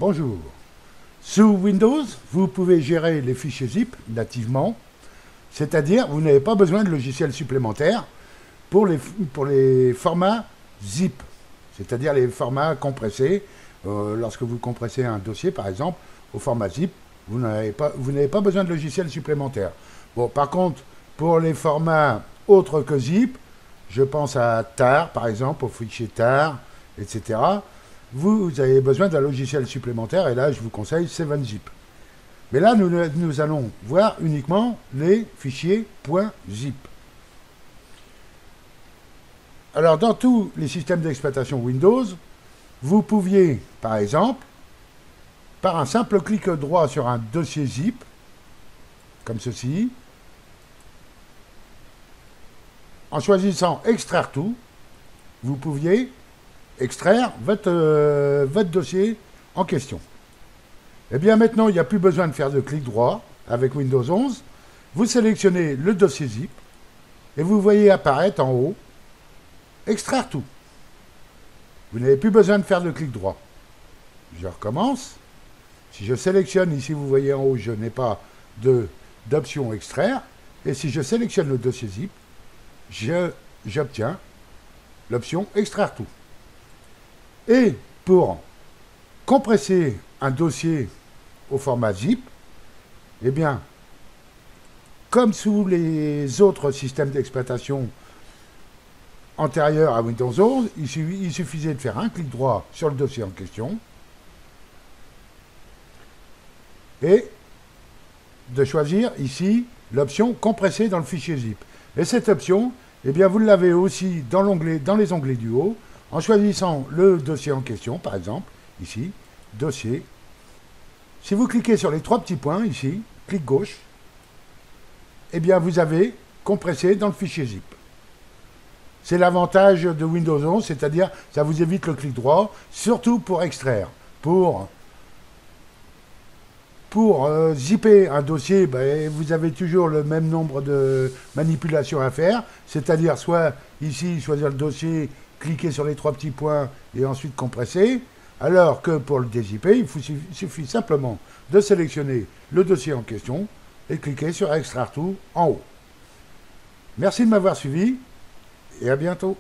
Bonjour. Sous Windows, vous pouvez gérer les fichiers zip nativement, c'est-à-dire vous n'avez pas besoin de logiciel supplémentaire pour les formats zip, c'est-à-dire les formats compressés. Lorsque vous compressez un dossier, par exemple, au format zip, vous n'avez pas besoin de logiciel supplémentaire. Bon, par contre, pour les formats autres que zip, je pense à tar, par exemple, au fichier tar, etc., vous avez besoin d'un logiciel supplémentaire, et là, je vous conseille 7zip. Mais là, nous allons voir uniquement les fichiers .zip. Alors, dans tous les systèmes d'exploitation Windows, vous pouviez, par exemple, par un simple clic droit sur un dossier zip, comme ceci, en choisissant Extraire tout, vous pouviez extraire votre dossier en question. Et bien maintenant, il n'y a plus besoin de faire de clic droit avec Windows 11. Vous sélectionnez le dossier zip et vous voyez apparaître en haut Extraire tout. Vous n'avez plus besoin de faire de clic droit. Je recommence. Si je sélectionne, ici vous voyez en haut, je n'ai pas d'option extraire. Et si je sélectionne le dossier zip, j'obtiens l'option extraire tout. Et pour compresser un dossier au format zip, eh bien, comme sous les autres systèmes d'exploitation antérieurs à Windows 11, il suffisait de faire un clic droit sur le dossier en question et de choisir ici l'option compresser dans le fichier zip. Et cette option, eh bien, vous l'avez aussi dans les onglets du haut, en choisissant le dossier en question, par exemple, ici, dossier. Si vous cliquez sur les trois petits points, ici, clic gauche, eh bien, vous avez compressé dans le fichier zip. C'est l'avantage de Windows 11, c'est-à-dire, ça vous évite le clic droit, surtout pour extraire. Pour zipper un dossier, ben, vous avez toujours le même nombre de manipulations à faire, c'est-à-dire soit ici, choisir le dossier, cliquer sur les trois petits points et ensuite compresser, alors que pour le dézipper, il suffit simplement de sélectionner le dossier en question et cliquer sur Extraire tout en haut. Merci de m'avoir suivi et à bientôt.